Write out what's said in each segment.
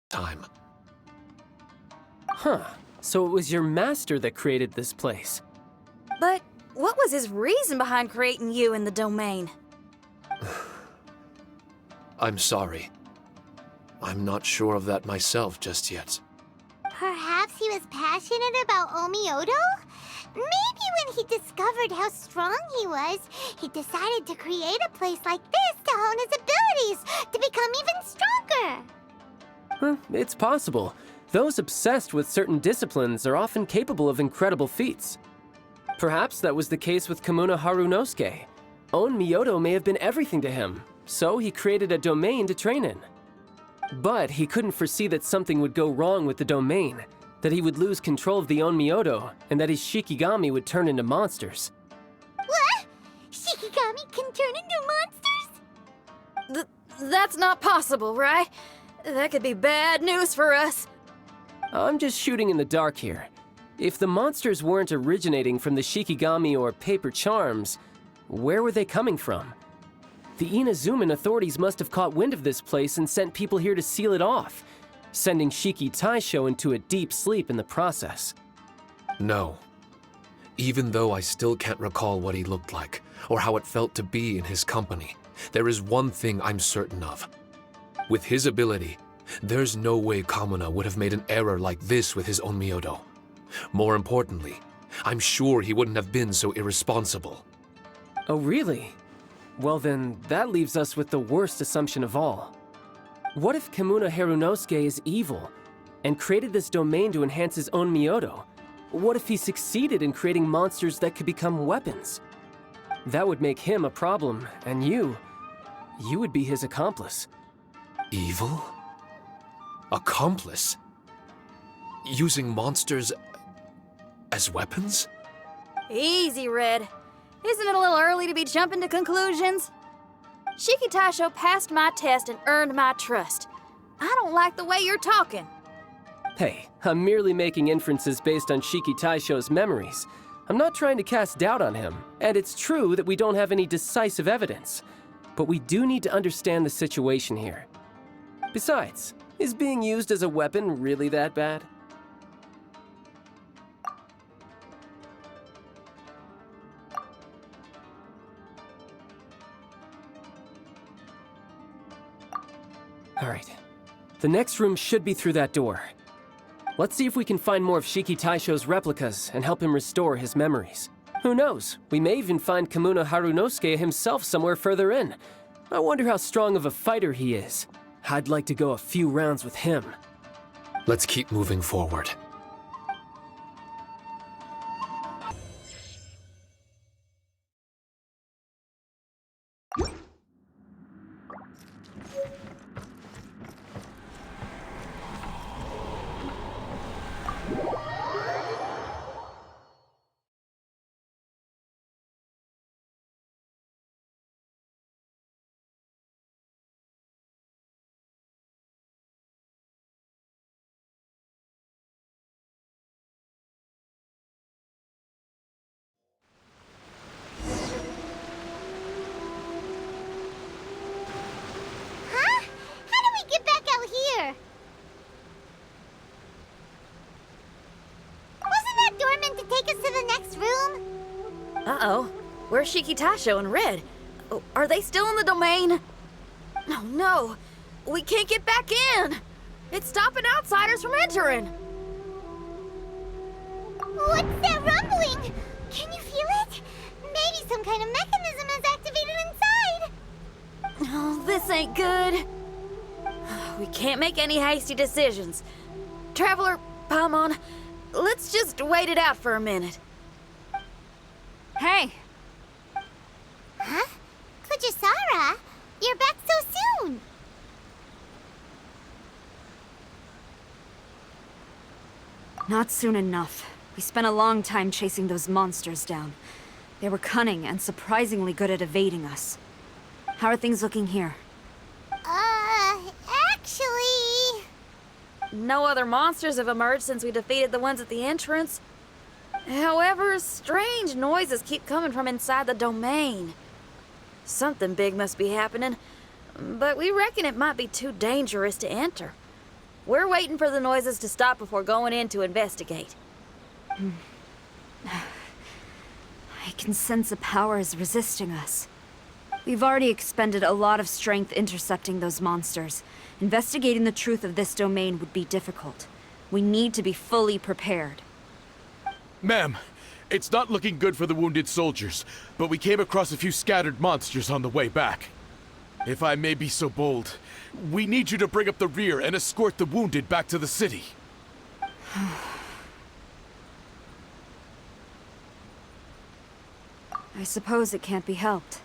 time. Huh. So it was your master that created this place. But what was his reason behind creating you in the domain? I'm sorry. I'm not sure of that myself just yet. Perhaps he was passionate about Omiodo? Maybe when he discovered how strong he was, he decided to create a place like this to hone his abilities, to become even stronger. It's possible. Those obsessed with certain disciplines are often capable of incredible feats. Perhaps that was the case with Kamuna Harunosuke. On Myoto may have been everything to him, so he created a domain to train in. But he couldn't foresee that something would go wrong with the domain, that he would lose control of the Onmyoto, and that his Shikigami would turn into monsters. What? Shikigami can turn into monsters? That's not possible, right? That could be bad news for us. I'm just shooting in the dark here. If the monsters weren't originating from the Shikigami or paper charms, where were they coming from? The Inazuman authorities must have caught wind of this place and sent people here to seal it off, sending Shiki Taisho into a deep sleep in the process. No. Even though I still can't recall what he looked like, or how it felt to be in his company, there is one thing I'm certain of. With his ability, there's no way Kamuna would have made an error like this with his own Myoto. More importantly, I'm sure he wouldn't have been so irresponsible. Oh, really? Well then, that leaves us with the worst assumption of all. What if Kamuna Harunosuke is evil, and created this domain to enhance his own Myoto? What if he succeeded in creating monsters that could become weapons? That would make him a problem, and you would be his accomplice. Evil? Accomplice? Using monsters as weapons? Easy, Red. Isn't it a little early to be jumping to conclusions? Shiki Taisho passed my test and earned my trust. I don't like the way you're talking. Hey, I'm merely making inferences based on Shiki Taisho's memories. I'm not trying to cast doubt on him, and it's true that we don't have any decisive evidence. But we do need to understand the situation here. Besides, is being used as a weapon really that bad? All right. The next room should be through that door. Let's see if we can find more of Shiki Taisho's replicas and help him restore his memories. Who knows? We may even find Kamuna Harunosuke himself somewhere further in. I wonder how strong of a fighter he is. I'd like to go a few rounds with him. Let's keep moving forward. Huh? How do we get back out here? Wasn't that door meant to take us to the next room? Uh-oh. Where's Shiki Taisho and Red? Oh, are they still in the domain? Oh, no. We can't get back in. It's stopping outsiders from entering. What's that rumbling? Can you feel it? Maybe some kind of mechanism is activated inside. Oh, this ain't good. We can't make any hasty decisions. Traveler, Paimon, let's just wait it out for a minute. Hey, Huh? Kujisara? You're back so soon. not soon enough. We spent a long time chasing those monsters down. They were cunning and surprisingly good at evading us. How are things looking here? Actually... No other monsters have emerged since we defeated the ones at the entrance. However, strange noises keep coming from inside the domain. Something big must be happening, but we reckon it might be too dangerous to enter. We're waiting for the noises to stop before going in to investigate. I can sense a power is resisting us. We've already expended a lot of strength intercepting those monsters. Investigating the truth of this domain would be difficult. We need to be fully prepared. Ma'am, it's not looking good for the wounded soldiers, but we came across a few scattered monsters on the way back. If I may be so bold, we need you to bring up the rear and escort the wounded back to the city. I suppose it can't be helped.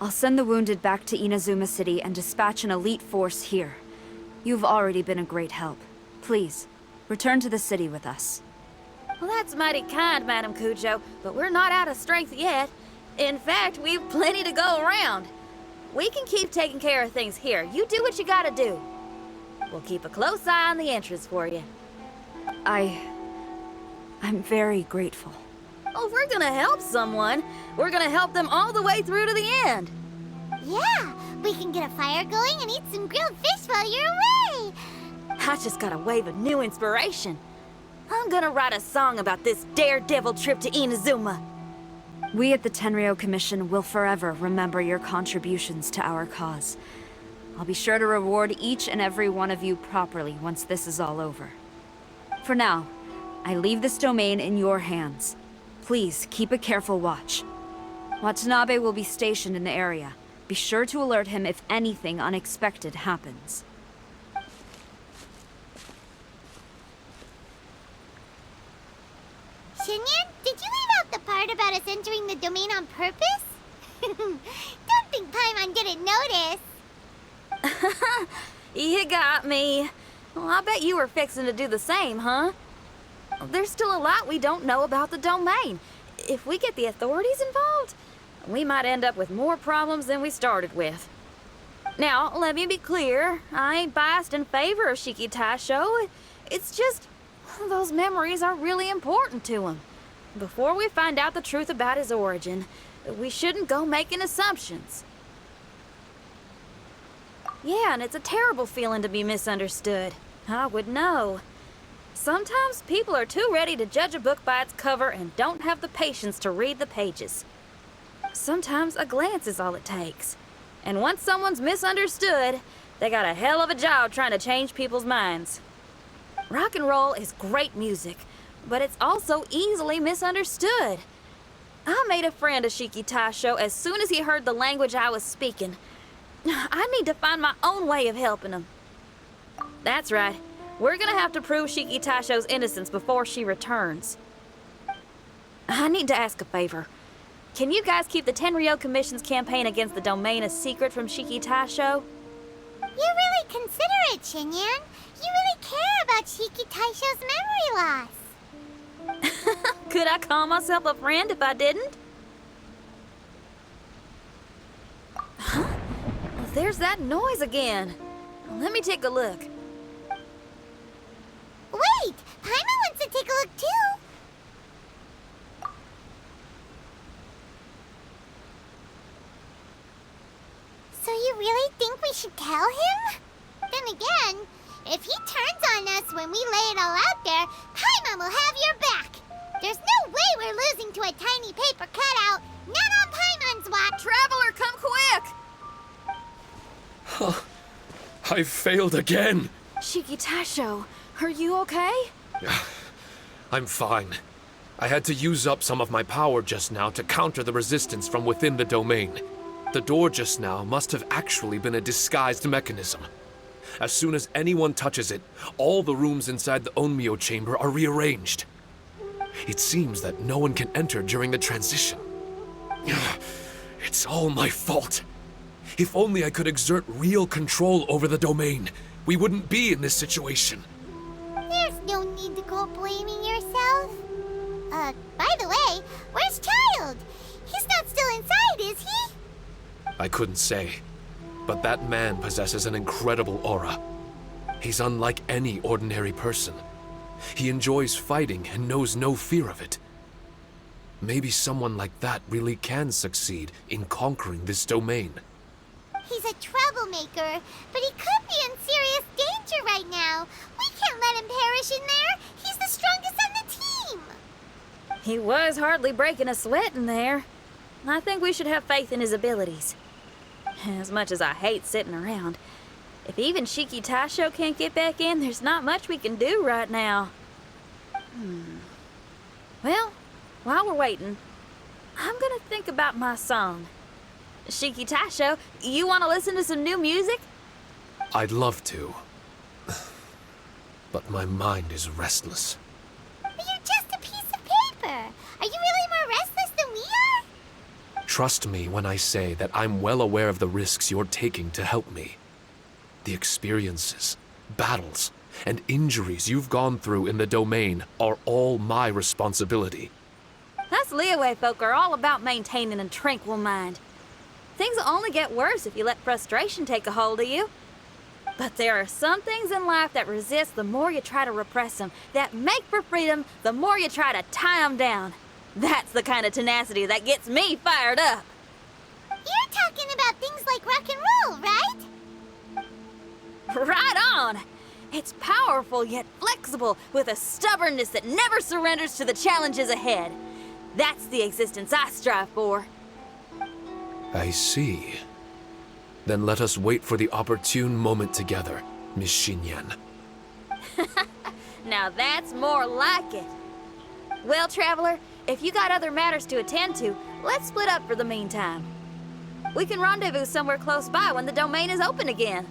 I'll send the wounded back to Inazuma City and dispatch an elite force here. You've already been a great help. Please, return to the city with us. Well, that's mighty kind, Madam Cujo, but we're not out of strength yet. In fact, we've plenty to go around. We can keep taking care of things here. You do what you gotta do. We'll keep a close eye on the entrance for you. I'm very grateful. Oh, if we're gonna help someone, we're gonna help them all the way through to the end. Yeah, we can get a fire going and eat some grilled fish while you're away. I just got a wave of new inspiration. I'm gonna write a song about this daredevil trip to Inazuma. We at the Tenryou Commission will forever remember your contributions to our cause. I'll be sure to reward each and every one of you properly once this is all over. For now, I leave this domain in your hands. Please keep a careful watch. Watanabe will be stationed in the area. Be sure to alert him if anything unexpected happens. Shinyan, did you leave out the part about us entering the domain on purpose? Don't think Paimon didn't notice. You got me. Well, I bet you were fixing to do the same, huh? There's still a lot we don't know about the domain. If we get the authorities involved, we might end up with more problems than we started with. Now, let me be clear. I ain't biased in favor of Shiki Taisho. It's just, those memories are really important to him. Before we find out the truth about his origin, we shouldn't go making assumptions. Yeah, and it's a terrible feeling to be misunderstood. I would know. Sometimes people are too ready to judge a book by its cover and don't have the patience to read the pages. Sometimes a glance is all it takes. And once someone's misunderstood, they got a hell of a job trying to change people's minds. Rock and roll is great music, but it's also easily misunderstood. I made a friend of Shiki Taisho as soon as he heard the language I was speaking. I need to find my own way of helping him. That's right. We're gonna have to prove Shiki Taisho's innocence before she returns. I need to ask a favor. Can you guys keep the Tenryou Commission's campaign against the domain a secret from Shiki Taisho? You're really considerate, Shinyan. You really care about Shiki Taisho's memory loss. Could I call myself a friend if I didn't? Huh? There's that noise again. Let me take a look. Wait! Paimon wants to take a look too! So you really think we should tell him? Then again, if he turns on us when we lay it all out there, Paimon will have your back! There's no way we're losing to a tiny paper cutout! Not on Paimon's watch! Traveler, come quick! I failed again. Shiki Taisho, are you okay? I'm fine. I had to use up some of my power just now to counter the resistance from within the domain. The door just now must have actually been a disguised mechanism. As soon as anyone touches it, all the rooms inside the Onmyo chamber are rearranged. It seems that no one can enter during the transition. It's all my fault. If only I could exert real control over the domain, we wouldn't be in this situation. There's no need to go blaming yourself. By the way, where's Child? He's not still inside, is he? I couldn't say, but that man possesses an incredible aura. He's unlike any ordinary person. He enjoys fighting and knows no fear of it. Maybe someone like that really can succeed in conquering this domain. He's a troublemaker, but he could be in serious danger right now. We can't let him perish in there. He's the strongest on the team. He was hardly breaking a sweat in there. I think we should have faith in his abilities. As much as I hate sitting around, if even Shiki Taisho can't get back in, there's not much we can do right now. Well, while we're waiting, I'm gonna think about my song. Shiki Taisho, you want to listen to some new music? I'd love to. But my mind is restless. But you're just a piece of paper. Are you really more restless than we are? Trust me when I say that I'm well aware of the risks you're taking to help me. The experiences, battles, and injuries you've gone through in the domain are all my responsibility. Us Liyue folk are all about maintaining a tranquil mind. Things will only get worse if you let frustration take a hold of you. But there are some things in life that resist the more you try to repress them, that make for freedom the more you try to tie them down. That's the kind of tenacity that gets me fired up. You're talking about things like rock and roll, right? Right on! It's powerful yet flexible, with a stubbornness that never surrenders to the challenges ahead. That's the existence I strive for. I see. Then let us wait for the opportune moment together, Miss Xinyan. Now that's more like it. Well, Traveler, if you got other matters to attend to, let's split up for the meantime. We can rendezvous somewhere close by when the domain is open again.